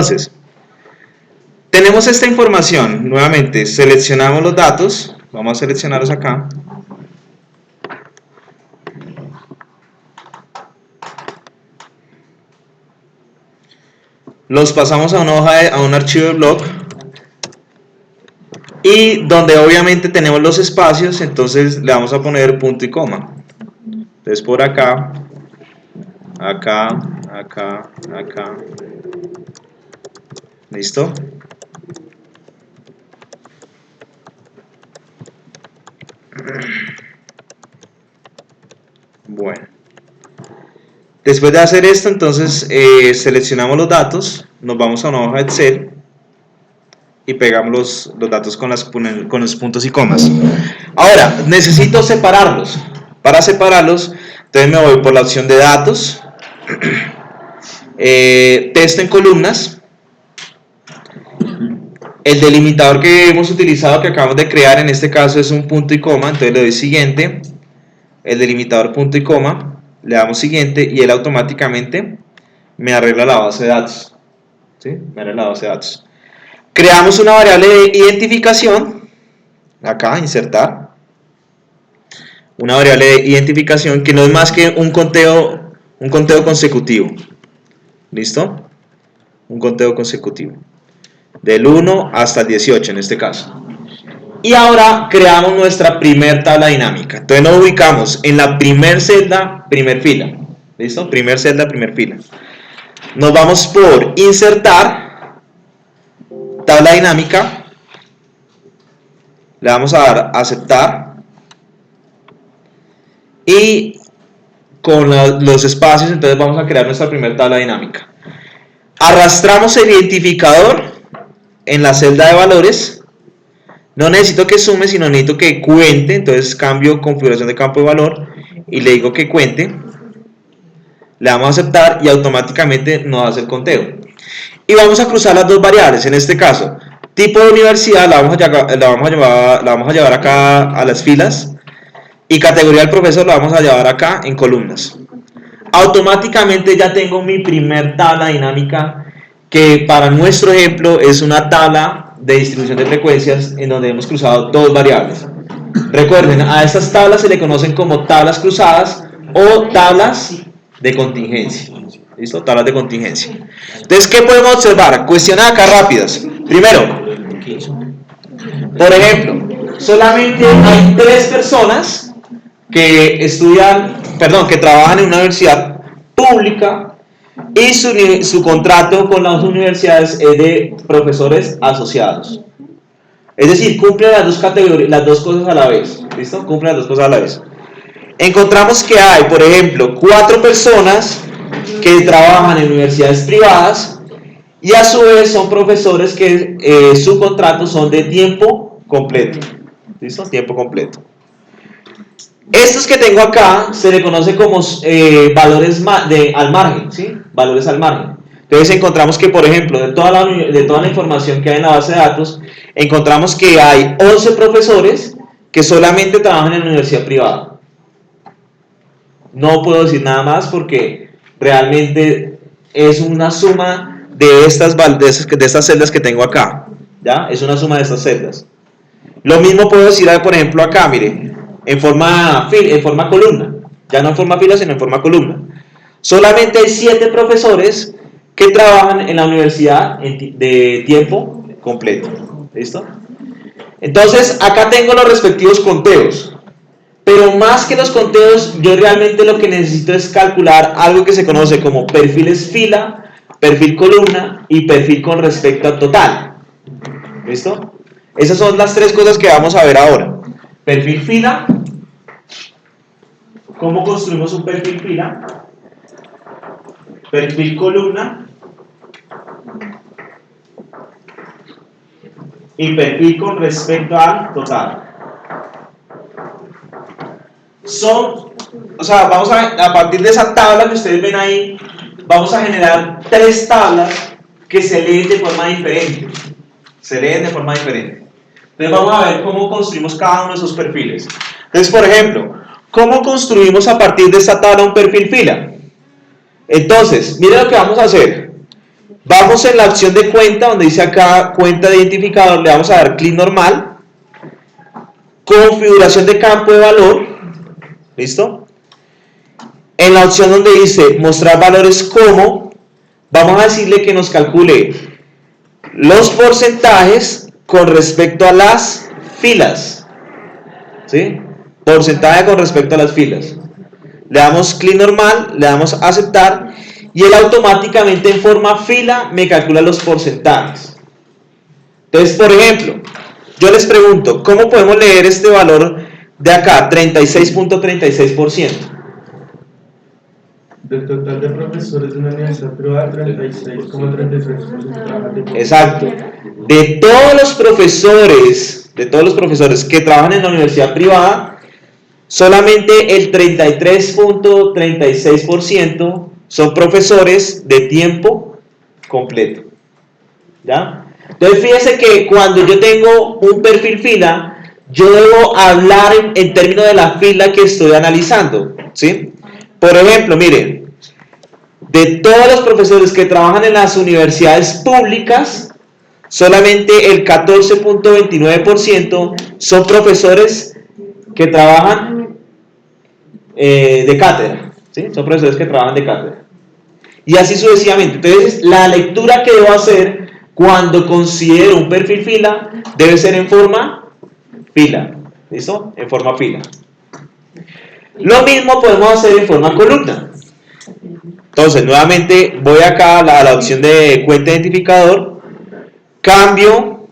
Entonces, tenemos esta información, nuevamente, seleccionamos los datos, vamos a seleccionarlos acá. Los pasamos a una hoja a un archivo de blog. Y donde obviamente tenemos los espacios, entonces le vamos a poner punto y coma. Entonces por acá, acá, acá, acá. ¿Listo? Bueno. Después de hacer esto, entonces seleccionamos los datos, nos vamos a una hoja de Excel y pegamos los datos con los puntos y comas. Ahora, necesito separarlos. Para separarlos, entonces me voy por la opción de datos, texto en columnas, el delimitador que hemos utilizado, que acabamos de crear, en este caso es un punto y coma, entonces le doy siguiente, el delimitador punto y coma, le damos siguiente y él automáticamente me arregla la base de datos. ¿Sí? Me arregla la base de datos. Creamos una variable de identificación, acá, insertar, una variable de identificación que no es más que un conteo consecutivo. ¿Listo? Un conteo consecutivo. Del 1 hasta el 18 en este caso. Y ahora creamos nuestra primer tabla dinámica. Entonces nos ubicamos en la primer celda, primer fila. ¿Listo? Primer celda, primer fila. Nos vamos por insertar, tabla dinámica. Le vamos a dar a aceptar. Y con los espacios, entonces vamos a crear nuestra primera tabla dinámica. Arrastramos el identificador en la celda de valores. No necesito que sume, sino necesito que cuente. Entonces cambio configuración de campo de valor y le digo que cuente. Le damos a aceptar y automáticamente nos hace el conteo. Y vamos a cruzar las dos variables. En este caso, tipo de universidad la vamos a llevar acá a las filas. Y categoría del profesor la vamos a llevar acá en columnas. Automáticamente ya tengo mi primer tabla dinámica, que para nuestro ejemplo es una tabla de distribución de frecuencias en donde hemos cruzado dos variables. Recuerden, a estas tablas se le conocen como tablas cruzadas o tablas de contingencia. ¿Listo? Tablas de contingencia. Entonces, ¿qué podemos observar? Cuestiones acá rápidas. Primero, por ejemplo, solamente hay 3 personas que trabajan en una universidad pública y su contrato con las universidades es de profesores asociados. Es decir, cumple las dos categorías, las dos cosas a la vez. ¿Listo? Cumple las dos cosas a la vez. Encontramos que hay, por ejemplo, 4 personas que trabajan en universidades privadas y a su vez son profesores que su contrato son de tiempo completo. ¿Listo? Tiempo completo. Estos que tengo acá se le conoce como valores al margen, ¿sí? Valores al margen. Entonces encontramos que, por ejemplo, de toda la información que hay en la base de datos, encontramos que hay 11 profesores que solamente trabajan en la universidad privada. No puedo decir nada más porque realmente es una suma de estas celdas que tengo acá. ¿Ya? Es una suma de estas celdas. Lo mismo puedo decir, por ejemplo, acá, mire, en forma columna, ya no en forma fila, sino en forma columna. Solamente hay 7 profesores que trabajan en la universidad de tiempo completo. ¿Listo? Entonces, acá tengo los respectivos conteos. Pero más que los conteos, yo realmente lo que necesito es calcular algo que se conoce como perfiles fila, perfil columna y perfil con respecto al total. ¿Listo? Esas son las 3 cosas que vamos a ver ahora. Perfil fila. ¿Cómo construimos un perfil fila? Perfil columna. Y perfil con respecto al total. Vamos a partir de esa tabla que ustedes ven ahí, vamos a generar 3 tablas que se leen de forma diferente. Entonces vamos a ver cómo construimos cada uno de esos perfiles. Entonces, por ejemplo, ¿cómo construimos a partir de esta tabla un perfil fila? Entonces, miren lo que vamos a hacer. Vamos en la opción de cuenta, donde dice acá cuenta de identificador, le vamos a dar clic normal, configuración de campo de valor, ¿listo? En la opción donde dice mostrar valores como, vamos a decirle que nos calcule los porcentajes con respecto a las filas, ¿sí? Porcentaje con respecto a las filas. Le damos clic normal, le damos a aceptar y él automáticamente en forma fila me calcula los porcentajes. Entonces, por ejemplo, yo les pregunto, ¿cómo podemos leer este valor de acá? 36.36%. Del total de profesores de una universidad privada, 36,33%. Exacto. De todos los profesores que trabajan en la universidad privada, solamente el 33.36% son profesores de tiempo completo. ¿Ya? Entonces fíjense que cuando yo tengo un perfil fila, yo debo hablar en términos de la fila que estoy analizando, ¿sí? Por ejemplo, miren, de todos los profesores que trabajan en las universidades públicas, solamente el 14.29% son profesores que trabajan de cátedra, ¿sí? Son profesores que trabajan de cátedra. Y así sucesivamente. Entonces, la lectura que debo hacer cuando considero un perfil fila debe ser en forma fila. ¿Listo? En forma fila. Lo mismo podemos hacer en forma columna. Entonces, nuevamente voy acá a la opción de cuenta identificador, cambio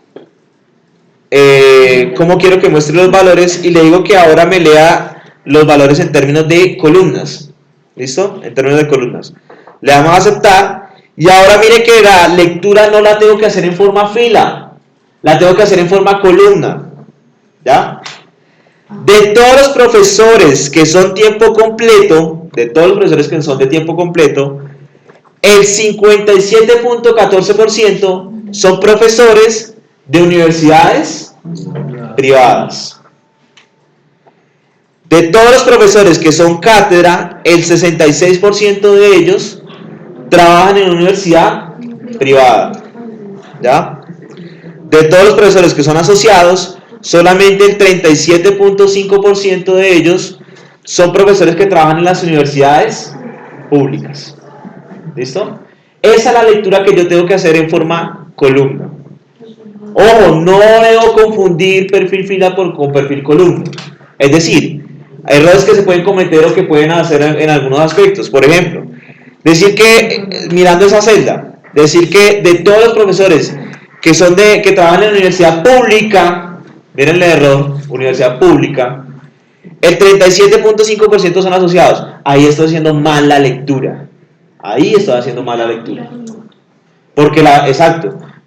cómo quiero que muestre los valores y le digo que ahora me lea los valores en términos de columnas. ¿Listo? En términos de columnas. Le damos a aceptar y ahora mire que la lectura no la tengo que hacer en forma fila, la tengo que hacer en forma columna. ¿Ya? De todos los profesores que son tiempo completo, el 57.14% son profesores de universidades privadas. De todos los profesores que son cátedra, el 66% de ellos trabajan en una universidad privada. ¿Ya? De todos los profesores que son asociados, solamente el 37.5% de ellos son profesores que trabajan en las universidades públicas. ¿Listo? Esa es la lectura que yo tengo que hacer en forma columna. Ojo, no debo confundir perfil fila con perfil columna. Es decir, hay errores que se pueden cometer o que pueden hacer en algunos aspectos. Por ejemplo, decir que, mirando esa celda, decir que de todos los profesores que trabajan en la universidad pública, miren el error, universidad pública, el 37.5% son asociados. Ahí estoy haciendo mal la lectura.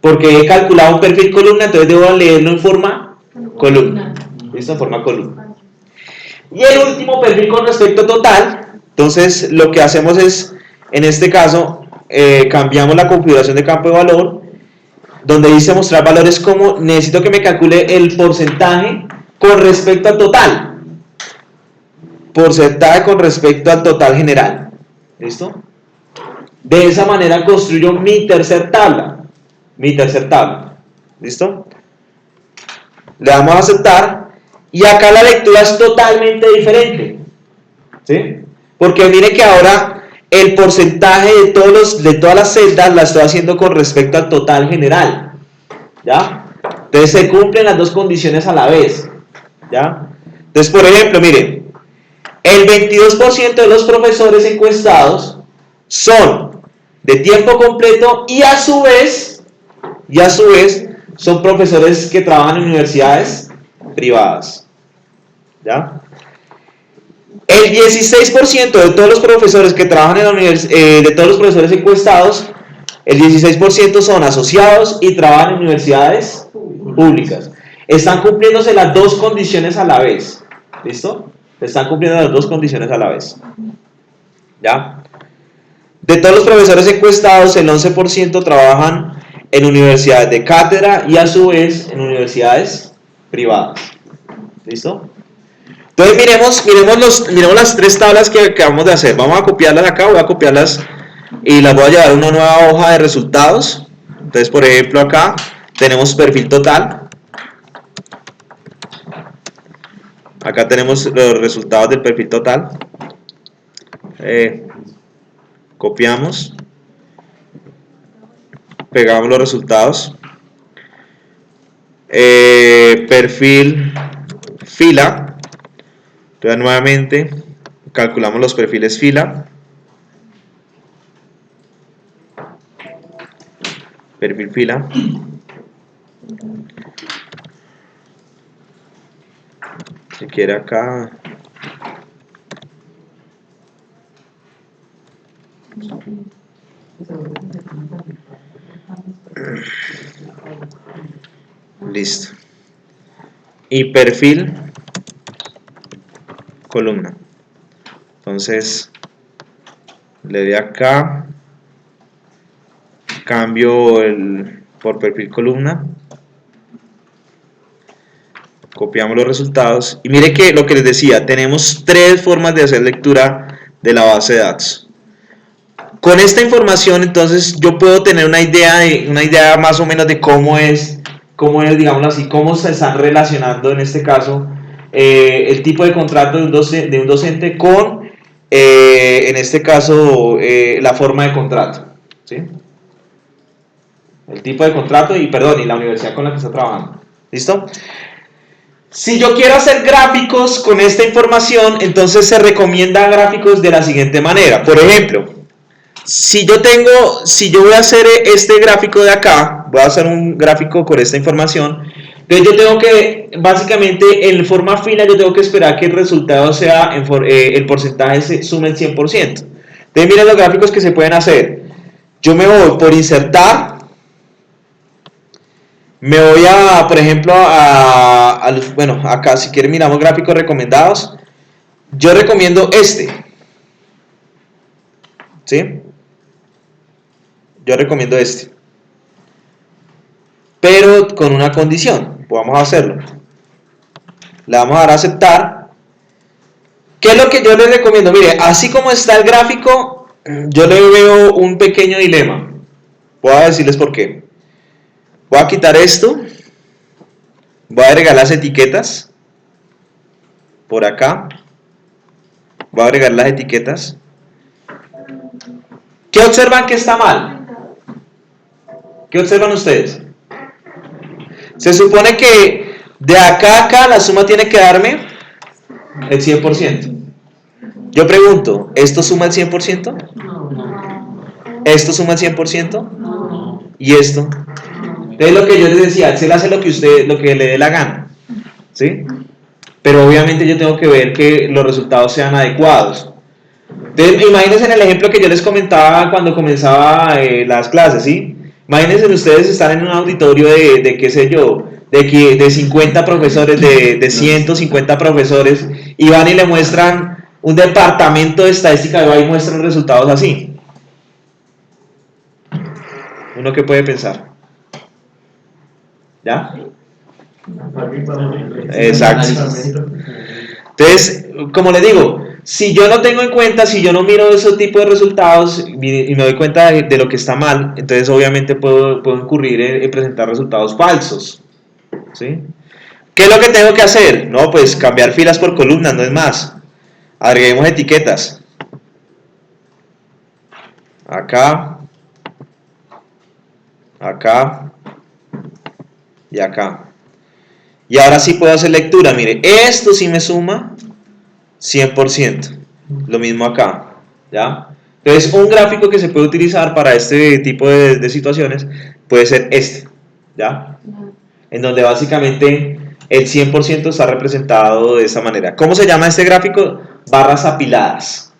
Porque he calculado un perfil columna, entonces debo leerlo en forma columna. ¿Listo? En forma columna. Y el último perfil con respecto a total. Entonces lo que hacemos es, en este caso, cambiamos la configuración de campo de valor, donde dice mostrar valores como necesito que me calcule el porcentaje con respecto al total. Porcentaje con respecto al total general. ¿Listo? De esa manera construyo mi tercer tabla. ¿Listo? Le damos a aceptar y acá la lectura es totalmente diferente. ¿Sí? Porque mire que ahora el porcentaje de todas las celdas la estoy haciendo con respecto al total general. ¿Ya? Entonces se cumplen las dos condiciones a la vez. ¿Ya? Entonces, por ejemplo, miren, el 22% de los profesores encuestados son de tiempo completo y a su vez son profesores que trabajan en universidades privadas. ¿Ya? El 16% de todos los profesores que trabajan en la de todos los profesores encuestados, el 16% son asociados y trabajan en universidades públicas. Están cumpliéndose las dos condiciones a la vez. ¿Listo? Están cumpliendo las dos condiciones a la vez. ¿Ya? De todos los profesores encuestados, el 11% trabajan en universidades de cátedra y a su vez en universidades privadas. ¿Listo? Entonces miremos las tres tablas que acabamos de hacer. Vamos a copiarlas acá, voy a copiarlas y las voy a llevar a una nueva hoja de resultados. Entonces, por ejemplo, acá tenemos perfil total. Acá tenemos los resultados del perfil total. Copiamos, pegamos los resultados. Perfil fila. Entonces, nuevamente calculamos los perfiles fila. Perfil fila. Si quiere acá. Listo. Y perfil columna. Entonces le doy acá, cambio por perfil columna, copiamos los resultados y mire que lo que les decía, tenemos tres formas de hacer lectura de la base de datos. Con esta información entonces yo puedo tener una idea más o menos de cómo es, digámoslo así, cómo se están relacionando en este caso el tipo de contrato de un docente con, en este caso, la forma de contrato, ¿sí? El tipo de contrato y la universidad con la que está trabajando. ¿Listo? Si yo quiero hacer gráficos con esta información, entonces se recomiendan gráficos de la siguiente manera. Por ejemplo, si yo voy a hacer este gráfico de acá, voy a hacer un gráfico con esta información, entonces yo tengo que, básicamente, en forma fila, yo tengo que esperar que el resultado sea, el porcentaje se sume el 100%. Entonces miren los gráficos que se pueden hacer. Yo me voy por insertar, me voy a, por ejemplo, bueno, acá si quieren miramos gráficos recomendados. Yo recomiendo este, ¿sí? Yo recomiendo este, pero con una condición. Vamos a hacerlo. Le vamos a dar a aceptar. ¿Qué es lo que yo les recomiendo? Mire, así como está el gráfico, yo le veo un pequeño dilema. Voy a decirles por qué. Voy a quitar esto. Voy a agregar las etiquetas. Por acá. Voy a agregar las etiquetas. ¿Qué observan que está mal? ¿Qué observan ustedes? Se supone que de acá a acá la suma tiene que darme el 100%. Yo pregunto, ¿esto suma el 100%? ¿Esto suma el 100%? ¿Y esto? Entonces lo que yo les decía, Excel hace lo que le dé la gana, ¿sí? Pero obviamente yo tengo que ver que los resultados sean adecuados. Entonces imagínense en el ejemplo que yo les comentaba cuando comenzaba las clases, ¿sí? Imagínense ustedes estar en un auditorio de qué sé yo, de 50 profesores, de 150 profesores, y van y le muestran un departamento de estadística y va y muestran resultados así. ¿Uno qué puede pensar? ¿Ya? Exacto. Entonces, como les digo, si yo no tengo en cuenta, si yo no miro ese tipo de resultados y me doy cuenta de lo que está mal, entonces obviamente puedo incurrir en presentar resultados falsos, ¿sí? ¿Qué es lo que tengo que hacer? No, pues cambiar filas por columnas, no es más. Agreguemos etiquetas. Acá, acá y acá. Y ahora sí puedo hacer lectura. Mire, esto sí me suma 100%. Lo mismo acá, ¿ya? Entonces, un gráfico que se puede utilizar para este tipo de situaciones puede ser este, ¿ya? En donde básicamente el 100% está representado de esta manera. ¿Cómo se llama este gráfico? Barras apiladas.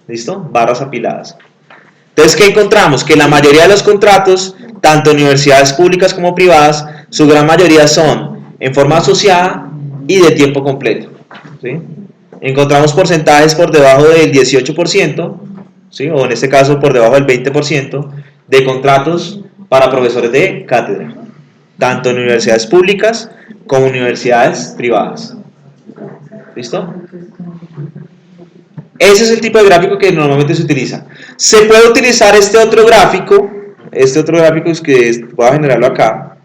¿Listo? Barras apiladas. Entonces, ¿qué encontramos? Que la mayoría de los contratos, tanto universidades públicas como privadas, su gran mayoría son en forma asociada y de tiempo completo, ¿sí? Encontramos porcentajes por debajo del 18%, ¿sí? O en este caso por debajo del 20% de contratos para profesores de cátedra, tanto en universidades públicas como universidades privadas. ¿Listo? Ese es el tipo de gráfico que normalmente se utiliza. Se puede utilizar este otro gráfico es que voy a generarlo acá,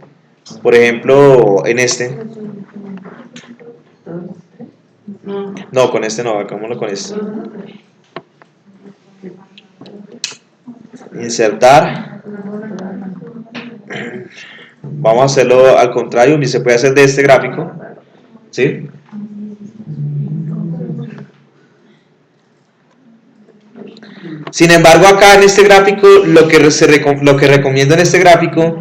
por ejemplo, en este. No, con este no, hagámoslo con este. Insertar. Vamos a hacerlo al contrario, ni se puede hacer de este gráfico, ¿sí? Sin embargo, acá en este gráfico, lo que recomiendo en este gráfico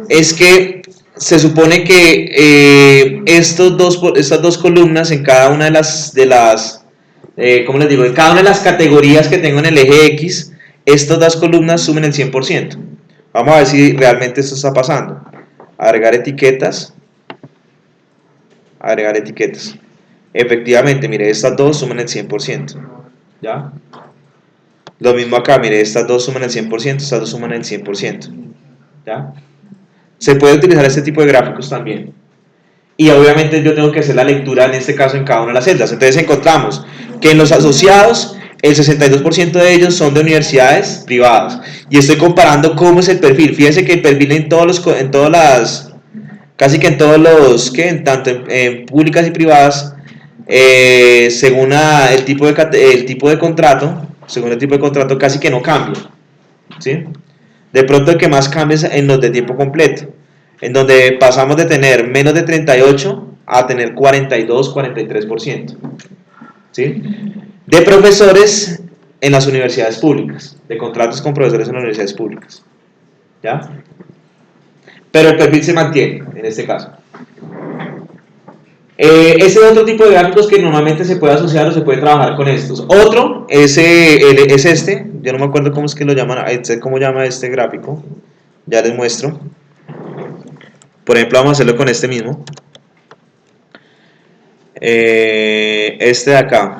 es que se supone que estas dos columnas en cada una ¿cómo les digo? En cada una de las categorías que tengo en el eje X, estas dos columnas sumen el 100%. Vamos a ver si realmente esto está pasando. Agregar etiquetas. Agregar etiquetas. Efectivamente, mire, estas dos suman el 100%. ¿Ya? Lo mismo acá, mire, estas dos suman el 100%, estas dos suman el 100%. ¿Ya? Se puede utilizar este tipo de gráficos también. Y obviamente yo tengo que hacer la lectura en este caso en cada una de las celdas. Entonces encontramos que en los asociados el 62% de ellos son de universidades privadas. Y estoy comparando cómo es el perfil. Fíjense que el perfil casi que en todos los, tanto en públicas y privadas, según el tipo de contrato, casi que no cambia. ¿Sí? De pronto el que más cambia es en los de tiempo completo, en donde pasamos de tener menos de 38 a tener 42, 43%. ¿Sí? De profesores en las universidades públicas, de contratos con profesores en las universidades públicas. ¿Ya? Pero el perfil se mantiene en este caso. Ese es otro tipo de gráficos que normalmente se puede asociar o se puede trabajar con estos. Otro es este, yo no me acuerdo cómo es que lo llaman, cómo llama este gráfico, ya les muestro. Por ejemplo, vamos a hacerlo con este mismo. Este de acá.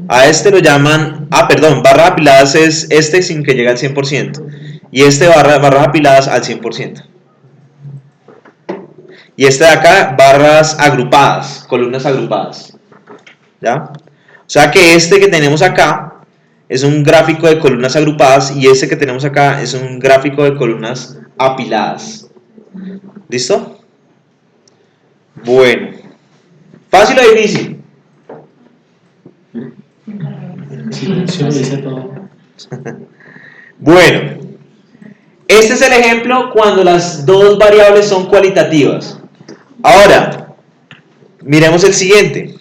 A este lo llaman, barras apiladas es este sin que llegue al 100%. Y este barras apiladas al 100%. Y este de acá, barras agrupadas, columnas agrupadas. ¿Ya? O sea que este que tenemos acá es un gráfico de columnas agrupadas y este que tenemos acá es un gráfico de columnas apiladas. ¿Listo? Bueno. ¿Fácil o difícil? Silencio, dice todo. Bueno. Este es el ejemplo cuando las dos variables son cualitativas. Ahora, miremos el siguiente.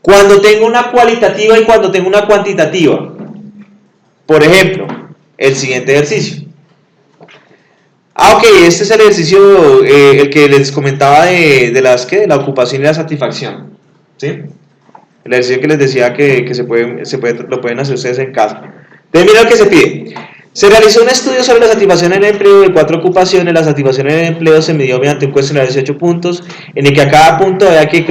Cuando tengo una cualitativa y cuando tengo una cuantitativa. Por ejemplo, el siguiente ejercicio. Ok, este es el ejercicio, el que les comentaba de la ocupación y la satisfacción. ¿Sí? El ejercicio que les decía que lo pueden hacer ustedes en casa. Entonces, miren lo que se pide. Se realizó un estudio sobre la satisfacción en el empleo de 4 ocupaciones. La satisfacción en el empleo se midió mediante un cuestionario de 18 puntos, en el que a cada punto había que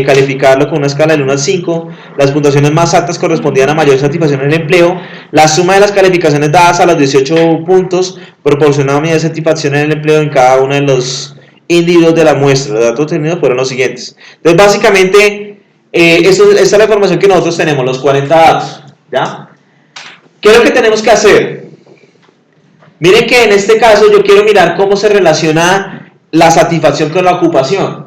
calificarlo con una escala del 1 al 5. Las puntuaciones más altas correspondían a mayor satisfacción en el empleo. La suma de las calificaciones dadas a los 18 puntos proporcionaba medida de satisfacción en el empleo en cada uno de los individuos de la muestra. Los datos obtenidos fueron los siguientes. Entonces, básicamente, esta es la información que nosotros tenemos, los 40 datos. ¿Ya? ¿Qué es lo que tenemos que hacer? Miren que en este caso yo quiero mirar cómo se relaciona la satisfacción con la ocupación.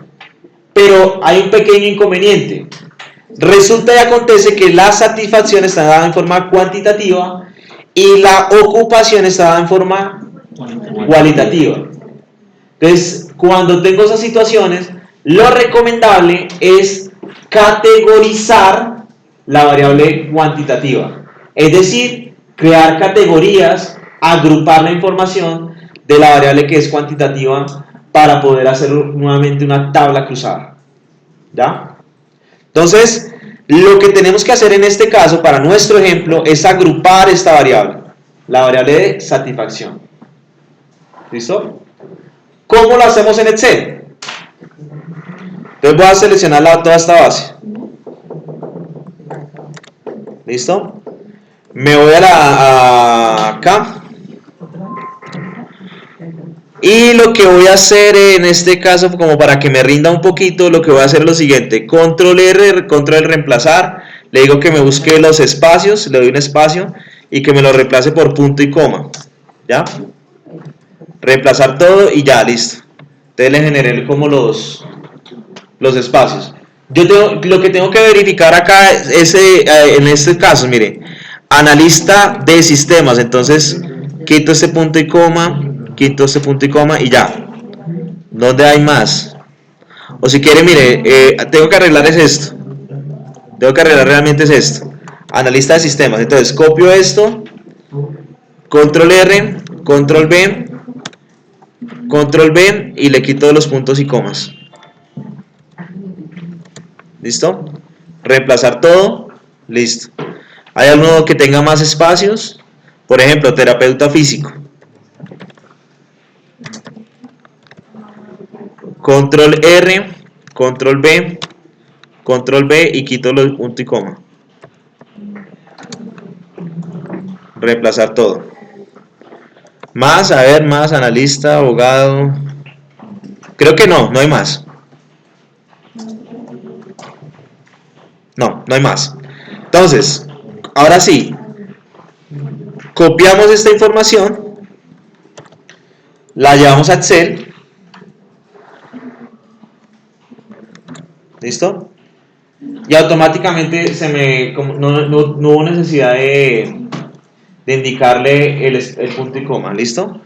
Pero hay un pequeño inconveniente. Resulta y acontece que la satisfacción está dada en forma cuantitativa y la ocupación está dada en forma cualitativa. Entonces, cuando tengo esas situaciones, lo recomendable es categorizar la variable cuantitativa. Es decir, crear categorías, agrupar la información de la variable que es cuantitativa para poder hacer nuevamente una tabla cruzada. ¿Ya? Entonces, lo que tenemos que hacer en este caso, para nuestro ejemplo, es agrupar esta variable, la variable de satisfacción. ¿Listo? ¿Cómo lo hacemos en Excel? Entonces voy a seleccionar toda esta base. ¿Listo? Me voy a acá. Y lo que voy a hacer en este caso, como para que me rinda un poquito, lo que voy a hacer es lo siguiente: control R, control reemplazar, le digo que me busque los espacios, le doy un espacio y que me lo reemplace por punto y coma, ¿ya? Reemplazar todo y ya, listo. Entonces le generé como los espacios. Lo que tengo que verificar acá es en este caso, mire, analista de sistemas. Entonces quito este punto y coma, quito este punto y coma y ya. ¿Dónde hay más? O si quiere, mire, tengo que arreglar es esto. Tengo que arreglar realmente es esto. Analista de sistemas. Entonces copio esto, control R, control B, control B y le quito los puntos y comas. ¿Listo? Reemplazar todo. Listo. ¿Hay alguno que tenga más espacios? Por ejemplo, terapeuta físico. Control R, control B y quito los puntos y coma. Reemplazar todo. Más, a ver, más, analista, abogado. Creo que no hay más. No hay más. Entonces, ahora sí, copiamos esta información, la llevamos a Excel. ¿Listo? Y automáticamente no hubo necesidad de indicarle el punto y coma. ¿Listo?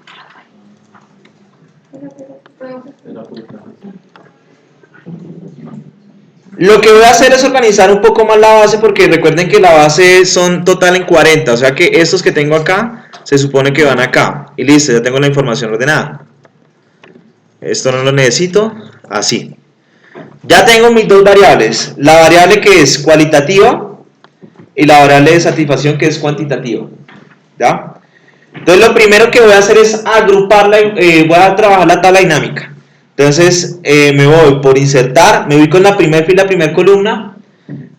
Lo que voy a hacer es organizar un poco más la base, porque recuerden que la base son total en 40, o sea que estos que tengo acá se supone que van acá. Y listo, ya tengo la información ordenada. Esto no lo necesito, así. Ya tengo mis dos variables, la variable que es cualitativa y la variable de satisfacción que es cuantitativa. ¿Ya? Entonces lo primero que voy a hacer es agruparla, voy a trabajar la tabla dinámica. Entonces me voy por insertar, me voy con la primera fila, primera columna,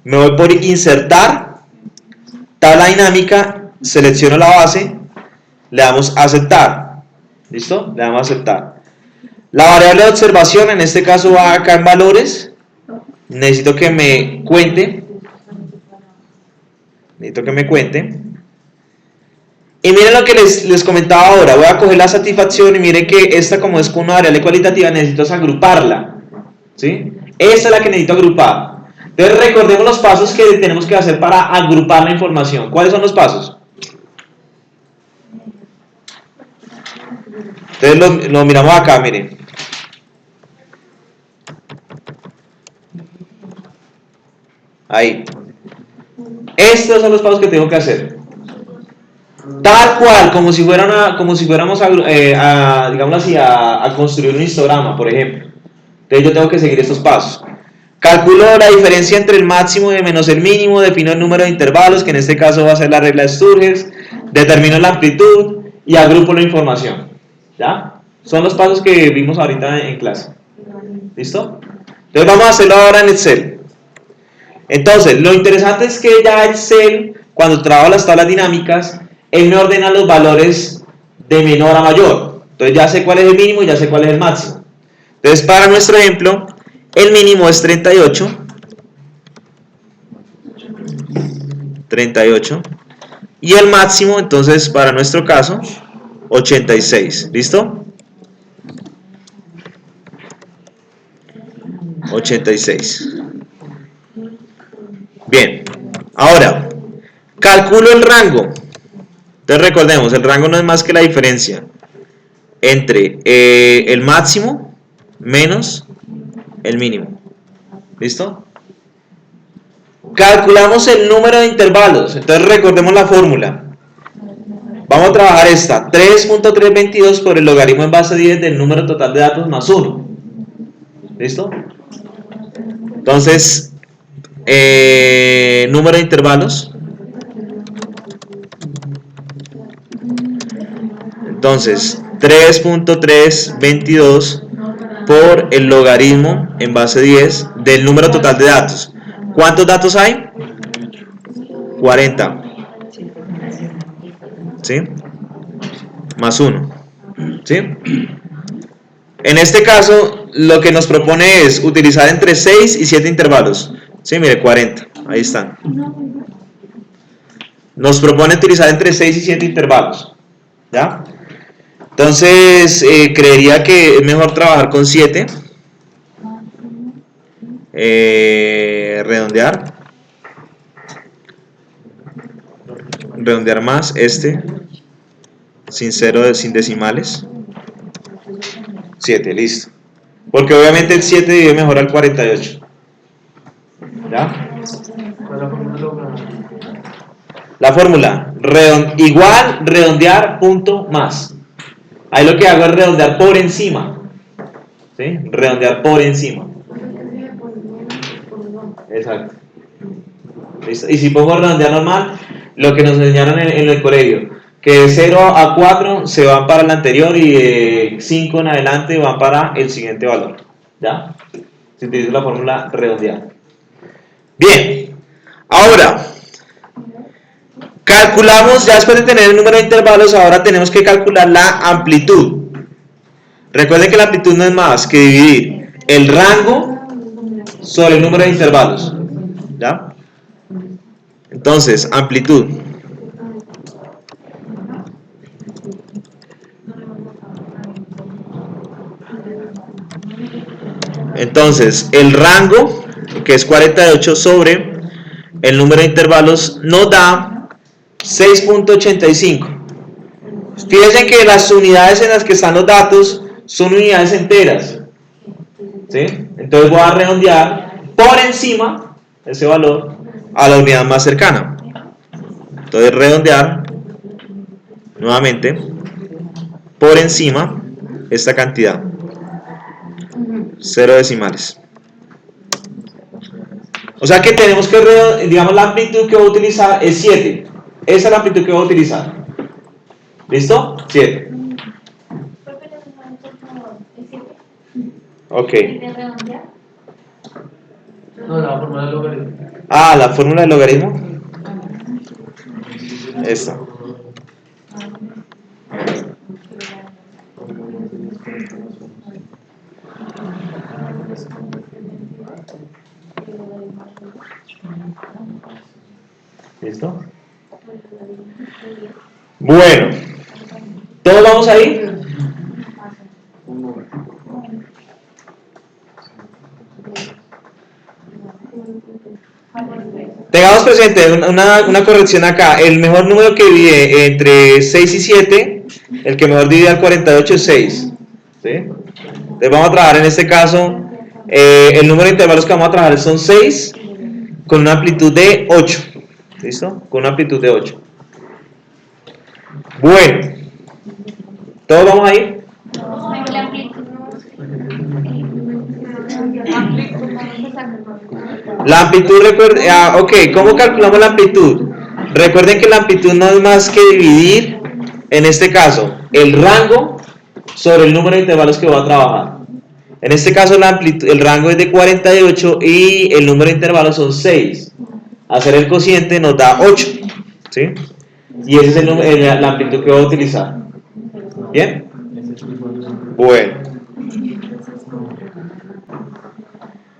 me voy por insertar, tabla dinámica, selecciono la base, le damos a aceptar. ¿Listo? Le damos a aceptar. La variable de observación en este caso va acá en valores, necesito que me cuente, y miren lo que les comentaba ahora, voy a coger la satisfacción y miren que esta, como es con una variable cualitativa, necesito agruparla, ¿sí? Esta es la que necesito agrupar. Entonces recordemos los pasos que tenemos que hacer para agrupar la información. ¿Cuáles son los pasos? Entonces lo miramos acá, miren. Ahí. Estos son los pasos que tengo que hacer. Tal cual, como si fuéramos digámoslo así, a construir un histograma, por ejemplo. Entonces yo tengo que seguir estos pasos. Calculo la diferencia entre el máximo y menos el mínimo, defino el número de intervalos, que en este caso va a ser la regla de Sturges, determino la amplitud y agrupo la información. ¿Ya? Son los pasos que vimos ahorita en clase. ¿Listo? Entonces vamos a hacerlo ahora en Excel. Entonces, lo interesante es que ya Excel, cuando trabajo las tablas dinámicas, él me ordena los valores de menor a mayor. Entonces ya sé cuál es el mínimo y ya sé cuál es el máximo. Entonces, para nuestro ejemplo, el mínimo es 38. Y el máximo, entonces, para nuestro caso, 86. ¿Listo? 86. Bien. Ahora, calculo el rango. Entonces recordemos, el rango no es más que la diferencia entre el máximo menos el mínimo. ¿Listo? Calculamos el número de intervalos. Entonces recordemos la fórmula. Vamos a trabajar esta. 3.322 por el logaritmo en base 10 del número total de datos más 1. ¿Listo? Entonces, número de intervalos. Entonces, 3.322 por el logaritmo en base 10 del número total de datos. ¿Cuántos datos hay? 40. ¿Sí? Más 1. ¿Sí? En este caso, lo que nos propone es utilizar entre 6 y 7 intervalos. Sí, mire, 40. Ahí están. Nos propone utilizar entre 6 y 7 intervalos. ¿Ya? Entonces, creería que es mejor trabajar con 7. Redondear. Redondear más sin decimales. 7, listo. Porque obviamente el 7 divide mejor al 48. ¿Ya? La fórmula, igual redondear punto más. Ahí lo que hago es redondear por encima. ¿Sí? Redondear por encima. Exacto. ¿Listo? Y si pongo redondear normal, lo que nos enseñaron en el colegio, que de 0 a 4 se van para el anterior y de 5 en adelante van para el siguiente valor. ¿Ya? Se utiliza la fórmula redondear. Bien. Ahora, calculamos, ya después de tener el número de intervalos, ahora tenemos que calcular la amplitud. Recuerden que la amplitud no es más que dividir el rango sobre el número de intervalos. ¿Ya? Entonces, amplitud. Entonces, el rango, que es 48 sobre el número de intervalos, nos da 6.85. Fíjense que las unidades en las que están los datos son unidades enteras. ¿Sí? Entonces voy a redondear por encima ese valor a la unidad más cercana. Entonces redondear nuevamente por encima esta cantidad. 0 decimales. O sea que tenemos que, digamos, la amplitud que voy a utilizar es 7. Esa es la amplitud que voy a utilizar. ¿Listo? 7. Ok. No, la fórmula del logaritmo. Ah, la fórmula del logaritmo. Esta. ¿Listo? Bueno, ¿todos vamos ahí? Tengamos presente una corrección acá. El mejor número que divide entre 6 y 7, el que mejor divide al 48 es 6. ¿Sí? Entonces vamos a trabajar en este caso, el número de intervalos que vamos a trabajar son 6 con una amplitud de 8. ¿Listo? Con una amplitud de 8. Bueno, ¿todos vamos ahí? La amplitud, recuerden, ok, ¿cómo calculamos la amplitud? Recuerden que la amplitud no es más que dividir, en este caso, el rango sobre el número de intervalos que voy a trabajar. En este caso la amplitud, el rango es de 48 y el número de intervalos son 6. Hacer el cociente nos da 8. ¿Sí? Y esa es la amplitud que voy a utilizar. ¿Bien? Bueno.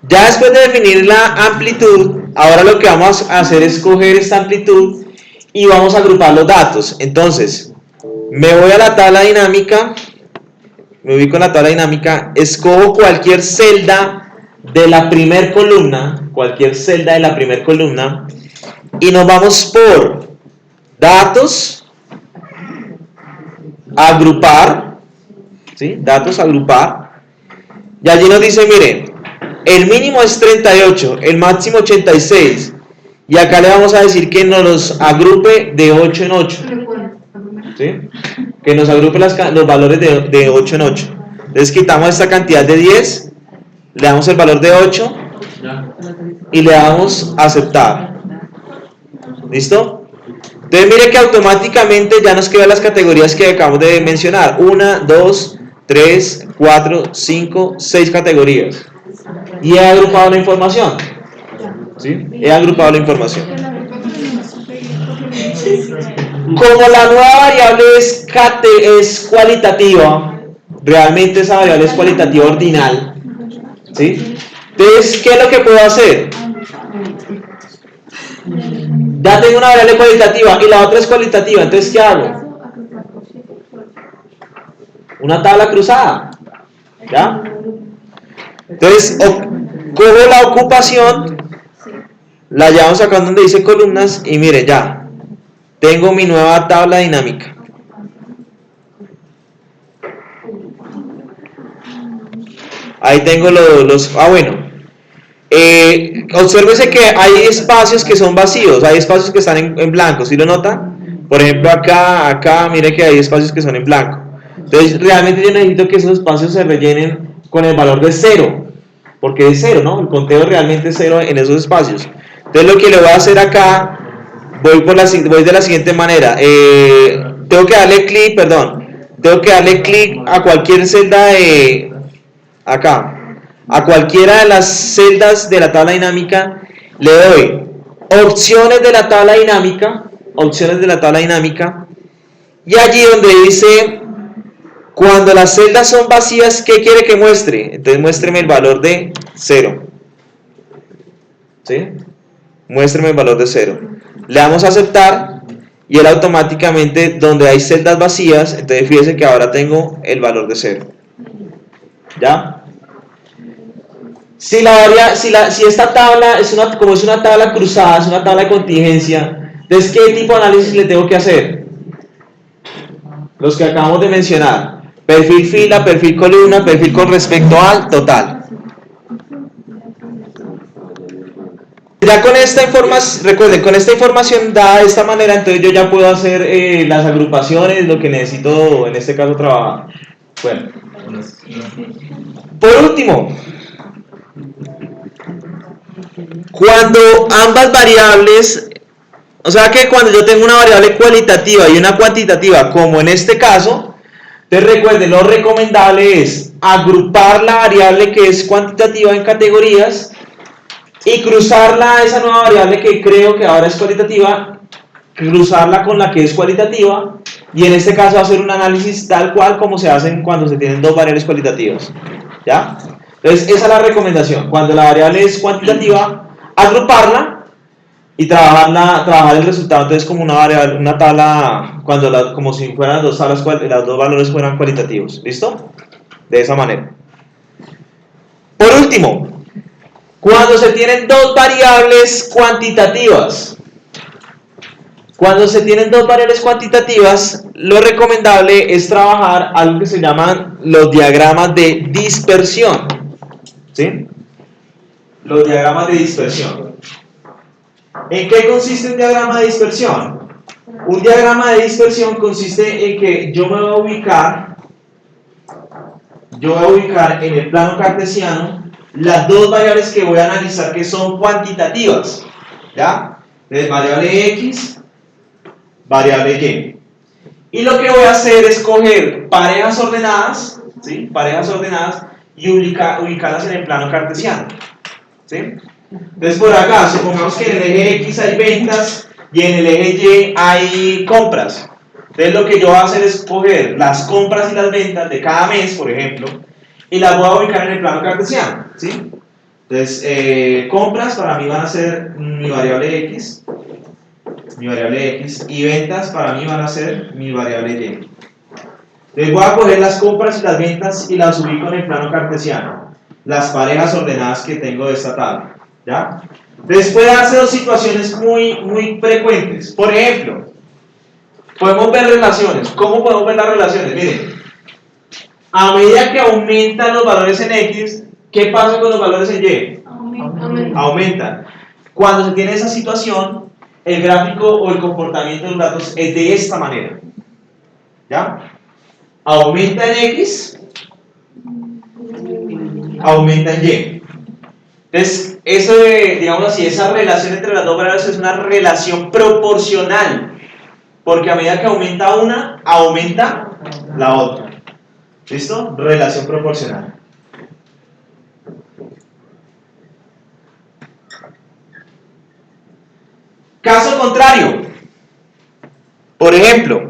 Ya después de definir la amplitud, ahora lo que vamos a hacer es coger esta amplitud y vamos a agrupar los datos. Entonces, me voy a la tabla dinámica, me ubico en la tabla dinámica, escojo cualquier celda de la primer columna, y nos vamos por datos, agrupar, ¿sí? Datos, agrupar, y allí nos dice, miren, el mínimo es 38, el máximo 86, y acá le vamos a decir que nos los agrupe de 8 en 8, ¿sí? Que nos agrupe los valores de 8 en 8. Entonces quitamos esta cantidad de 10, le damos el valor de 8 y le damos aceptar. ¿Listo? Entonces mire que automáticamente ya nos quedan las categorías que acabamos de mencionar. 1, 2, 3, 4, 5, 6 categorías. Y he agrupado la información. ¿Sí? He agrupado la información. Como la nueva variable es cualitativa, realmente esa variable es cualitativa ordinal, ¿sí? Entonces, ¿qué es lo que puedo hacer? Ya tengo una variable cualitativa y la otra es cualitativa, entonces ¿qué hago? Una tabla cruzada, ¿ya? Entonces, cojo la ocupación, la llevamos acá donde dice columnas y mire, ya, tengo mi nueva tabla dinámica. Ahí tengo bueno. Obsérvese que hay espacios que son vacíos, hay espacios que están en blanco, ¿sí lo nota? Por ejemplo, acá, mire que hay espacios que son en blanco. Entonces, realmente yo necesito que esos espacios se rellenen con el valor de 0, porque es 0, ¿no? El conteo realmente es 0 en esos espacios. Entonces, lo que le voy a hacer acá, voy de la siguiente manera. Tengo que darle clic a cualquier celda de acá. A cualquiera de las celdas de la tabla dinámica le doy opciones de la tabla dinámica, y allí donde dice cuando las celdas son vacías, ¿qué quiere que muestre? Entonces muéstreme el valor de 0. ¿Sí? Muéstreme el valor de 0. Le damos a aceptar y él automáticamente, donde hay celdas vacías, entonces fíjese que ahora tengo el valor de 0. ¿Ya? Si esta tabla como es una tabla cruzada, es una tabla de contingencia, entonces ¿qué tipo de análisis le tengo que hacer? Los que acabamos de mencionar: perfil fila, perfil columna, perfil con respecto al total. Ya con esta información, recuerden, con esta información dada de esta manera, entonces yo ya puedo hacer las agrupaciones, lo que necesito en este caso trabajar. Bueno, por último, cuando ambas variables, o sea que cuando yo tengo una variable cualitativa y una cuantitativa, como en este caso, entonces recuerden, lo recomendable es agrupar la variable que es cuantitativa en categorías y cruzarla a esa nueva variable que creo que ahora es cualitativa, cruzarla con la que es cualitativa, y en este caso hacer un análisis tal cual como se hacen cuando se tienen dos variables cualitativas. ¿Ya? Entonces esa es la recomendación. Cuando la variable es cuantitativa, agruparla y trabajar el resultado entonces como una variable, una tabla, como si fueran dos tablas, los dos valores fueran cualitativos. ¿Listo? De esa manera. Por último, cuando se tienen dos variables cuantitativas, lo recomendable es trabajar algo que se llaman los diagramas de dispersión. ¿Sí? Los diagramas de dispersión. ¿En qué consiste un diagrama de dispersión? Un diagrama de dispersión consiste en que yo me voy a ubicar en el plano cartesiano las dos variables que voy a analizar que son cuantitativas. ¿Ya? Entonces, variable X, variable Y. Y lo que voy a hacer es coger parejas ordenadas, ¿sí? Parejas ordenadas y ubicarlas en el plano cartesiano. ¿Sí? Entonces por acá, supongamos que en el eje X hay ventas y en el eje Y hay compras. Entonces lo que yo voy a hacer es coger las compras y las ventas de cada mes, por ejemplo, y las voy a ubicar en el plano cartesiano. ¿Sí? Entonces, compras para mí van a ser mi variable X, y ventas para mí van a ser mi variable Y. Entonces voy a coger las compras y las ventas y las ubico en el plano cartesiano, las parejas ordenadas que tengo de esta tabla. ¿Ya? Entonces puede darse dos situaciones muy frecuentes. Por ejemplo, podemos ver relaciones. ¿Cómo podemos ver las relaciones? Miren, a medida que aumentan los valores en X, ¿qué pasa con los valores en Y? Aumentan. Cuando se tiene esa situación, el gráfico o el comportamiento de los datos es de esta manera. ¿Ya? Aumenta en X, aumenta en Y. Entonces, eso de, digamos así, esa relación entre las dos variables es una relación proporcional, porque a medida que aumenta una, aumenta la otra. ¿Listo? Relación proporcional. Caso contrario. Por ejemplo,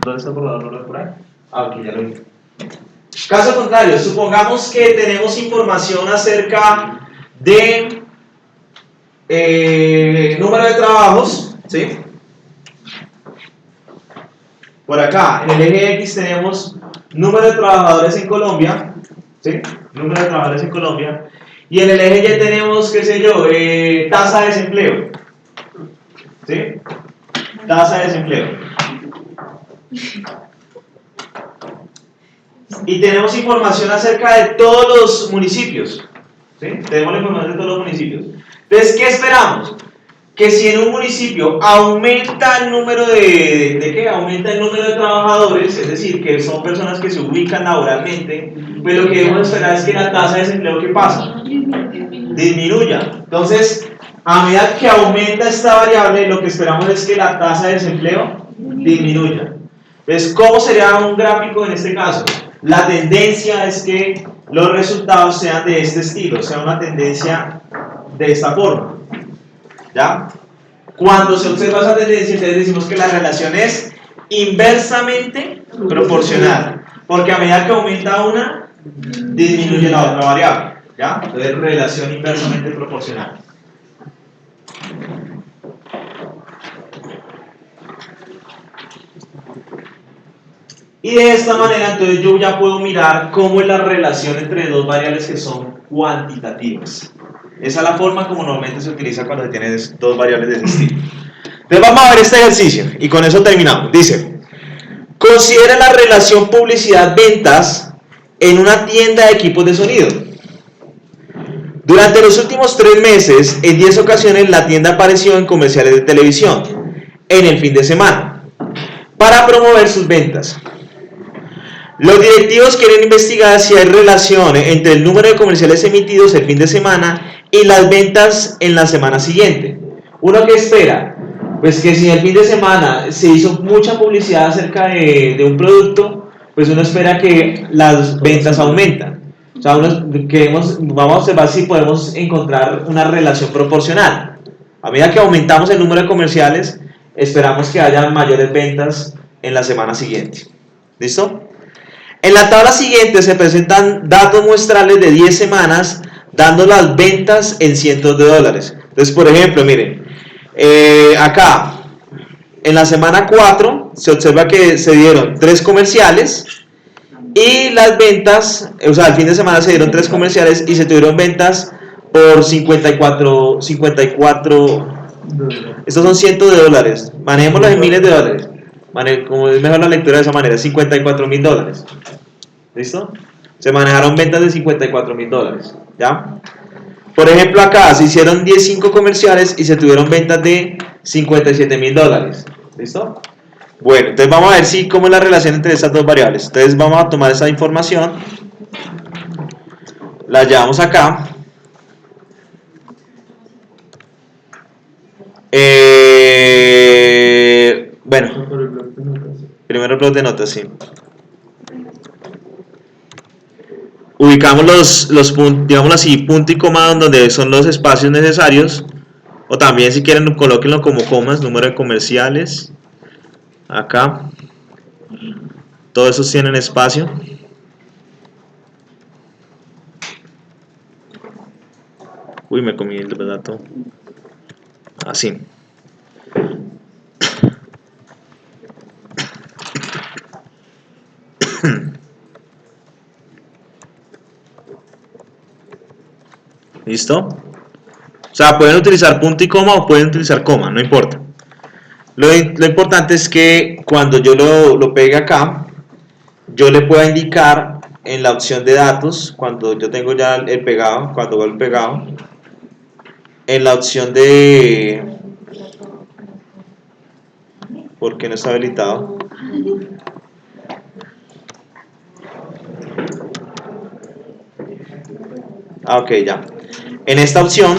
¿dónde ¿Dónde está el borrador? ¿No lo ves por ahí? Ah, ok, ya lo vi. Caso contrario, supongamos que tenemos información acerca de número de trabajos, ¿sí? Por acá, en el eje X tenemos número de trabajadores en Colombia, ¿sí? Número de trabajadores en Colombia. Y en el eje Y tenemos, qué sé yo, tasa de desempleo, ¿sí? Tasa de desempleo. Y tenemos información acerca de todos los municipios, ¿sí? Tenemos la información de todos los municipios. Entonces, ¿qué esperamos? Que si en un municipio aumenta el número ¿de qué? Aumenta el número de trabajadores, es decir, que son personas que se ubican laboralmente, pues lo que debemos esperar es que la tasa de desempleo, ¿qué pasa? Disminuya. Entonces, a medida que aumenta esta variable, lo que esperamos es que la tasa de desempleo disminuya. Entonces, ¿cómo sería un gráfico en este caso? La tendencia es que los resultados sean de este estilo, sea una tendencia de esta forma. ¿Ya? Cuando se observa esa tendencia, entonces decimos que la relación es inversamente proporcional, porque a medida que aumenta una, disminuye la otra variable. ¿Ya? Entonces, relación inversamente proporcional. Y de esta manera, entonces yo ya puedo mirar cómo es la relación entre dos variables que son cuantitativas. Esa es la forma como normalmente se utiliza cuando se tienen dos variables de ese estilo. Entonces vamos a ver este ejercicio y con eso terminamos. Dice, considera la relación publicidad-ventas en una tienda de equipos de sonido. Durante los últimos 3 meses, en 10 ocasiones la tienda apareció en comerciales de televisión, en el fin de semana, para promover sus ventas. Los directivos quieren investigar si hay relación entre el número de comerciales emitidos el fin de semana y las ventas en la semana siguiente. ¿Uno qué espera? Pues que si el fin de semana se hizo mucha publicidad acerca de un producto, pues uno espera que las ventas aumentan. O sea, vamos a observar si podemos encontrar una relación proporcional. A medida que aumentamos el número de comerciales, esperamos que haya mayores ventas en la semana siguiente. ¿Listo? En la tabla siguiente se presentan datos muestrales de 10 semanas dando las ventas en cientos de dólares. Entonces, por ejemplo, miren, acá en la semana 4 se observa que se dieron 3 comerciales y las ventas, o sea, el fin de semana se dieron 3 comerciales y se tuvieron ventas por 54, estos son cientos de dólares, manejémoslos en miles de dólares. Como es mejor la lectura de esa manera, $54,000. ¿Listo? Se manejaron ventas de $54,000. ¿Ya? Por ejemplo, acá se hicieron 15 comerciales y se tuvieron ventas de $57,000. ¿Listo? Bueno, entonces vamos a ver cómo es la relación entre estas dos variables. Entonces vamos a tomar esa información, la llevamos acá. Bueno, primero el bloc de notas, sí. Ubicamos los puntos, digámoslo así, punto y coma donde son los espacios necesarios. O también si quieren colóquenlo como comas, número de comerciales. Acá. Todos esos tienen espacio. Uy, me comí el dato. Así. ¿Listo? O sea, pueden utilizar punto y coma o pueden utilizar coma, no importa. Lo importante es que cuando yo lo pegue acá, yo le pueda indicar en la opción de datos, cuando yo tengo ya el pegado, cuando veo el pegado, en la opción de... ¿Por qué no está habilitado? Ah, ok, ya. En esta opción,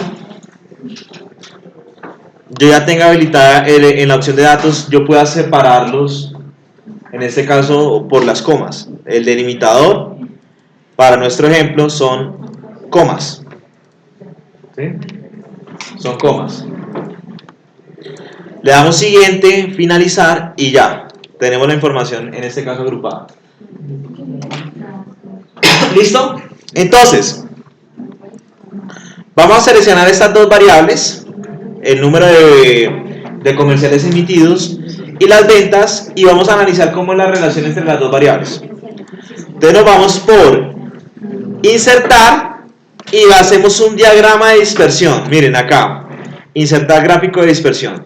yo ya tengo habilitada en la opción de datos, yo pueda separarlos, en este caso, por las comas. El delimitador, para nuestro ejemplo, son comas. ¿Sí? Son comas. Le damos siguiente, finalizar y ya. tenemos la información en este caso agrupada. ¿Listo? Entonces, vamos a seleccionar estas dos variables, el número de comerciales emitidos y las ventas, y vamos a analizar cómo es la relación entre las dos variables. Entonces nos vamos por insertar y hacemos un diagrama de dispersión. Miren acá, insertar gráfico de dispersión.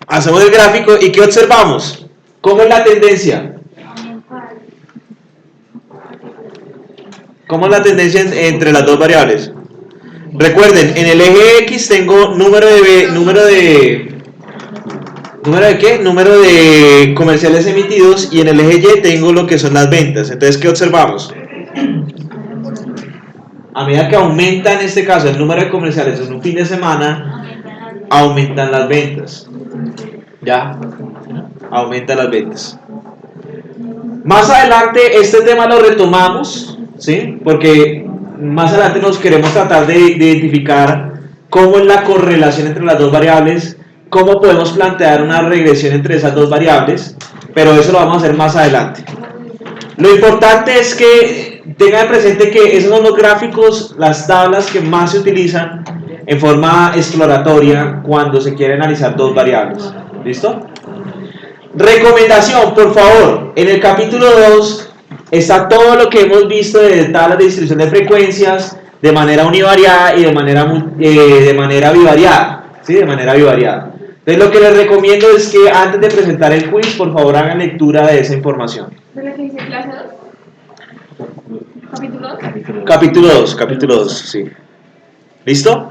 Hacemos el gráfico y ¿qué observamos? ¿Cómo es la tendencia? ¿Cómo es la tendencia entre las dos variables? Recuerden, en el eje X tengo número de comerciales emitidos, y en el eje Y tengo lo que son las ventas. Entonces, ¿qué observamos? A medida que aumenta en este caso el número de comerciales en un fin de semana, aumentan las ventas. ¿Ya? Aumentan las ventas. Más adelante este tema lo retomamos, ¿sí? Porque más adelante nos queremos tratar de identificar cómo es la correlación entre las dos variables, cómo podemos plantear una regresión entre esas dos variables, pero eso lo vamos a hacer más adelante. Lo importante es que tengan presente que esos son los gráficos, las tablas que más se utilizan en forma exploratoria cuando se quiere analizar dos variables. ¿Listo? Recomendación, por favor, en el capítulo 2 está todo lo que hemos visto de tablas de distribución de frecuencias de manera univariada y de manera bivariada, ¿sí? De manera bivariada. Entonces lo que les recomiendo es que antes de presentar el quiz, por favor hagan lectura de esa información. ¿De la que dice clase 2? ¿Capítulo 2? Capítulo 2, sí. ¿Listo?